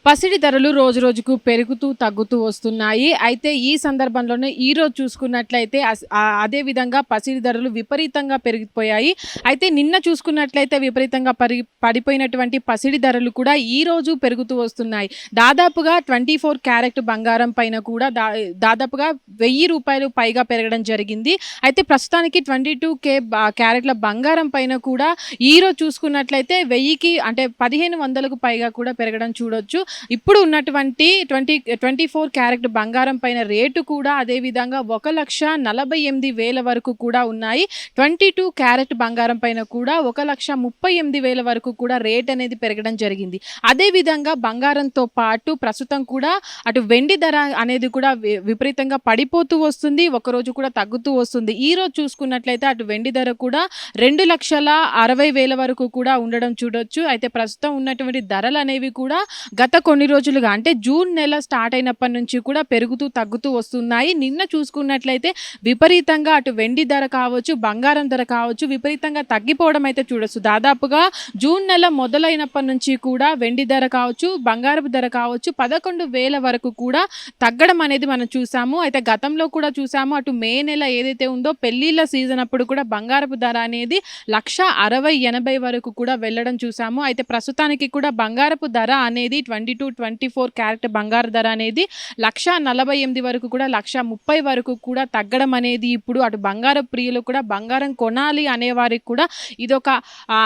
పసిడి ధరలు రోజురోజుకు పెరుగుతూ తగ్గుతూ వస్తున్నాయి. అయితే ఈ సందర్భంలోనే ఈరోజు చూసుకున్నట్లయితే అదే విధంగా పసిడి ధరలు విపరీతంగా పెరిగిపోయాయి. అయితే నిన్న చూసుకున్నట్లయితే విపరీతంగా పడిపోయినటువంటి పసిడి ధరలు కూడా ఈరోజు పెరుగుతూ వస్తున్నాయి. దాదాపుగా 24 క్యారెట్ బంగారం పైన కూడా దాదాపుగా ₹1000 పైగా పెరగడం జరిగింది. అయితే ప్రస్తుతానికి 22K క్యారెట్ల బంగారం పైన కూడా ఈరోజు చూసుకున్నట్లయితే 1000కి అంటే 1500కు పైగా కూడా పెరగడం చూడొచ్చు. ఇప్పుడు ఉన్నటువంటి 24 క్యారెట్ బంగారం పైన రేటు కూడా అదే విధంగా 1,48,000 వరకు కూడా ఉన్నాయి. 22 క్యారెట్ బంగారం పైన కూడా 1,38,000 వరకు కూడా రేట్ అనేది పెరగడం జరిగింది. అదే విధంగా బంగారంతో పాటు ప్రస్తుతం కూడా అటు వెండి ధర అనేది కూడా విపరీతంగా పడిపోతూ వస్తుంది. ఒకరోజు కూడా తగ్గుతూ వస్తుంది. ఈ రోజు చూసుకున్నట్లయితే అటు వెండి ధర కూడా 2,60,000 వరకు కూడా ఉండడం చూడొచ్చు. అయితే ప్రస్తుతం ఉన్నటువంటి ధరలు అనేవి కూడా గత కొన్ని రోజులుగా అంటే జూన్ నెల స్టార్ట్ అయినప్పటి నుంచి కూడా పెరుగుతూ తగ్గుతూ వస్తున్నాయి. నిన్న చూసుకున్నట్లయితే విపరీతంగా అటు వెండి ధర కావచ్చు, బంగారం ధర కావచ్చు విపరీతంగా తగ్గిపోవడం అయితే చూడొచ్చు. దాదాపుగా జూన్ నెల మొదలైనప్పటి నుంచి కూడా వెండి ధర కావచ్చు, బంగారపు ధర కావచ్చు 11,000 వరకు కూడా తగ్గడం అనేది మనం చూసాము. అయితే గతంలో కూడా చూసాము అటు మే నెల ఏదైతే ఉందో పెళ్లిళ్ళ సీజన్ అప్పుడు కూడా బంగారపు ధర అనేది 1,60,000-80,000 వరకు కూడా వెళ్ళడం చూసాము. అయితే ప్రస్తుతానికి కూడా బంగారపు ధర అనేది 24 క్యారెట్ బంగారు ధర అనేది 1,48,000 వరకు కూడా 1,30,000 వరకు కూడా తగ్గడం అనేది ఇప్పుడు అటు బంగారు ప్రియులు కూడా బంగారం కొనాలి అనే వారికి కూడా ఇదొక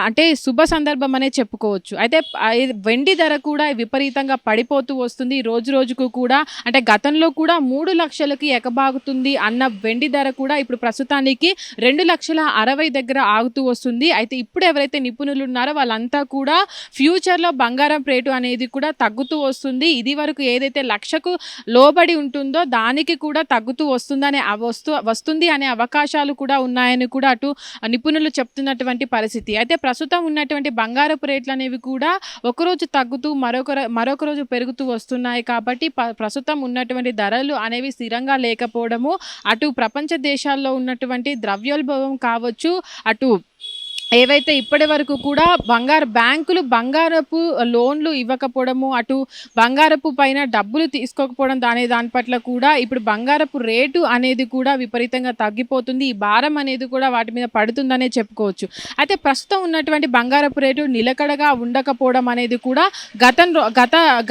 అంటే శుభ సందర్భం అనే చెప్పుకోవచ్చు. అయితే వెండి ధర కూడా విపరీతంగా పడిపోతూ వస్తుంది. రోజు రోజుకు కూడా అంటే గతంలో కూడా 3 లక్షలకి ఎగబాగుతుంది అన్న వెండి ధర కూడా ఇప్పుడు ప్రస్తుతానికి 2,60,000 దగ్గర ఆగుతూ వస్తుంది. అయితే ఇప్పుడు ఎవరైతే నిపుణులు ఉన్నారో వాళ్ళంతా కూడా ఫ్యూచర్లో బంగారం రేటు అనేది కూడా తగ్గుతూ వస్తుంది. ఇది వరకు ఏదైతే 1,00,000కు లోబడి ఉంటుందో దానికి కూడా తగ్గుతూ వస్తుంది అనే అవకాశాలు కూడా ఉన్నాయని కూడా అటు నిపుణులు చెప్తున్నటువంటి పరిస్థితి. అయితే ప్రస్తుతం ఉన్నటువంటి బంగారపు రేట్లు అనేవి కూడా ఒకరోజు తగ్గుతూ మరొక రోజు పెరుగుతూ వస్తున్నాయి. కాబట్టి ప్రస్తుతం ఉన్నటువంటి ధరలు అనేవి స్థిరంగా లేకపోవడము అటు ప్రపంచ దేశాల్లో ఉన్నటువంటి ద్రవ్యోల్బణం కావచ్చు, అటు ఏవైతే ఇప్పటి వరకు కూడా బ్యాంకులు బంగారపు లోన్లు ఇవ్వకపోవడము, అటు బంగారపు పైన డబ్బులు తీసుకోకపోవడం దాని పట్ల కూడా ఇప్పుడు బంగారపు రేటు అనేది కూడా విపరీతంగా తగ్గిపోతుంది. ఈ భారం అనేది కూడా వాటి మీద పడుతుందనే చెప్పుకోవచ్చు. అయితే ప్రస్తుతం ఉన్నటువంటి బంగారపు రేటు నిలకడగా ఉండకపోవడం అనేది కూడా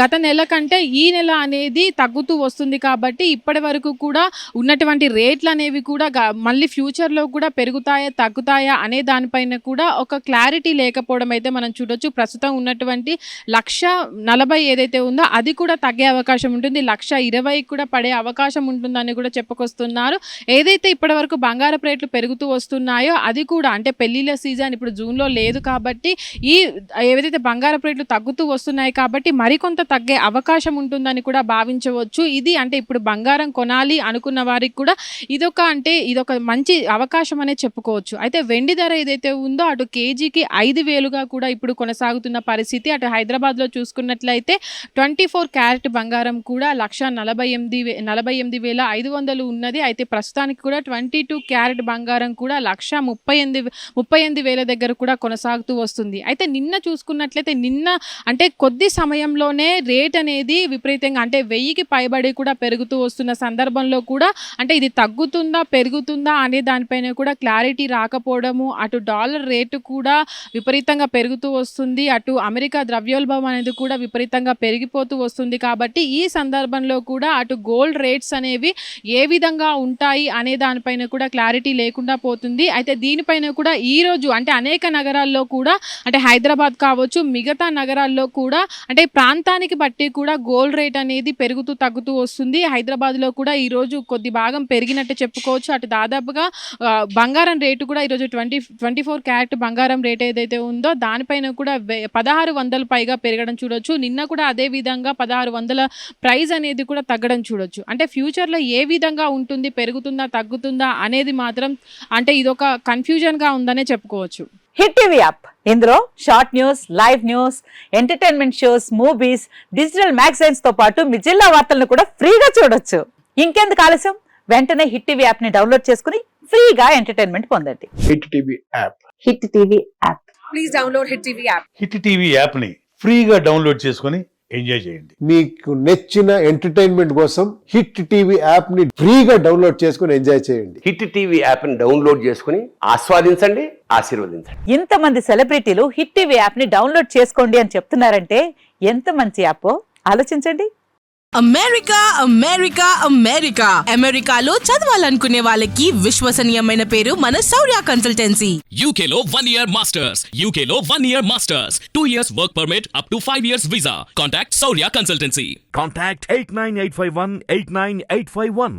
గత నెల కంటే ఈ నెల అనేది తగ్గుతూ వస్తుంది. కాబట్టి ఇప్పటి వరకు కూడా ఉన్నటువంటి రేట్లు అనేవి కూడా మళ్ళీ ఫ్యూచర్లో కూడా పెరుగుతాయా తగ్గుతాయా అనే దానిపైన కూడా ఒక క్లారిటీ లేకపోవడం అయితే మనం చూడొచ్చు. ప్రస్తుతం ఉన్నటువంటి 1,40,000 ఏదైతే ఉందో అది కూడా తగ్గే అవకాశం ఉంటుంది. 1,20,000 కూడా పడే అవకాశం ఉంటుందని కూడా చెప్పుకొస్తున్నారు. ఏదైతే ఇప్పటి వరకు బంగారపు రేట్లు పెరుగుతూ వస్తున్నాయో అది కూడా అంటే పెళ్లిళ్ళ సీజన్ ఇప్పుడు జూన్లో లేదు కాబట్టి ఏదైతే బంగారపు రేట్లు తగ్గుతూ వస్తున్నాయి కాబట్టి మరికొంత తగ్గే అవకాశం ఉంటుందని కూడా భావించవచ్చు. ఇది అంటే ఇప్పుడు బంగారం కొనాలి అనుకున్న వారికి కూడా ఇదొక మంచి అవకాశం అనే చెప్పుకోవచ్చు. అయితే వెండి ధర ఏదైతే ఉందో అటు కేజీకి 5,000గా కూడా ఇప్పుడు కొనసాగుతున్న పరిస్థితి. అటు హైదరాబాద్లో చూసుకున్నట్లయితే 24 క్యారెట్ బంగారం కూడా 1,48,500 ఉన్నది. అయితే ప్రస్తుతానికి కూడా 22 క్యారెట్ బంగారం కూడా 1,38,000 దగ్గర కూడా కొనసాగుతూ వస్తుంది. అయితే నిన్న చూసుకున్నట్లయితే అంటే కొద్ది సమయంలోనే రేట్ అనేది విపరీతంగా అంటే 1000కి పైబడి కూడా పెరుగుతూ వస్తున్న సందర్భంలో కూడా అంటే ఇది తగ్గుతుందా పెరుగుతుందా అనే దానిపైన కూడా క్లారిటీ రాకపోవడము, అటు డాలర్ రేటు కూడా విపరీతంగా పెరుగుతూ వస్తుంది, అటు అమెరికా ద్రవ్యోల్బణం అనేది కూడా విపరీతంగా పెరిగిపోతూ వస్తుంది. కాబట్టి ఈ సందర్భంలో కూడా అటు గోల్డ్ రేట్స్ అనేవి ఏ విధంగా ఉంటాయి అనే దానిపైన కూడా క్లారిటీ లేకుండా పోతుంది. అయితే దీనిపైన కూడా ఈరోజు అంటే అనేక నగరాల్లో కూడా అంటే హైదరాబాద్ కావచ్చు మిగతా నగరాల్లో కూడా అంటే ప్రాంతానికి బట్టి కూడా గోల్డ్ రేట్ అనేది పెరుగుతూ తగ్గుతూ వస్తుంది. హైదరాబాద్లో కూడా ఈరోజు కొద్ది భాగం పెరిగినట్టు చెప్పుకోవచ్చు. అటు దాదాపుగా బంగారం రేటు కూడా ఈరోజు 24 క్యారెట్ బంగారం రేట్ ఏదైతే ఉందో దానిపైన కూడా 1,600 పైగా పెరగడం చూడొచ్చు. నిన్న కూడా అదే విధంగా 1,600 ప్రైస్ అనేది కూడా తగ్గడం చూడొచ్చు. అంటే ఫ్యూచర్లో ఏ విధంగా ఉంటుంది, పెరుగుతుందా తగ్గుతుందా అనేది మాత్రం అంటే ఇదొక కన్ఫ్యూజన్గా ఉందనే చెప్పుకోవచ్చు. హిట్ టీవీ యాప్ ఇందులో short news, live news, entertainment shows, movies, digital magazines తో పాటు మీ జిల్లా వార్తలను కూడా ఫ్రీగా చూడొచ్చు. ఇంకెందుకు ఆలస్యం, వెంటనే హిట్ టీవీ యాప్ ని డౌన్లోడ్ చేసుకుని ఫ్రీగా ఎంటర్టైన్మెంట్ పొందండి. Hit TV app. Hit TV app. Please download Hit TV app. Hit TV యాప్ని ఫ్రీగా డౌన్లోడ్ చేసుకొని ఎంజాయ్ చేయండి. మీకు నచ్చిన ఎంటర్టైన్మెంట్ కోసం హిట్ టీవీ యాప్ ని ఫ్రీగా డౌన్లోడ్ చేసుకుని ఎంజాయ్ చేయండి. హిట్ టీవీ యాప్ని డౌన్లోడ్ చేసుకుని ఆస్వాదించండి, ఆశీర్వదించండి. ఇంతమంది సెలబ్రిటీలు హిట్ టీవీ యాప్ ని డౌన్లోడ్ చేసుకోండి అని చెప్తున్నారంటే ఎంత మంచి యాప్ ఆలోచించండి. అమెరికా అమెరికా అమెరికా అమెరికాలో చదవాలనుకునే వాళ్ళకి విశ్వసనీయమైన పేరు మన శౌర్య కన్సల్టెన్సీ. UK లో 1 year masters. UK లో 1 year masters. 2 years work permit up to 5 years visa. Contact Saurya Consultancy. Contact 89851 89851.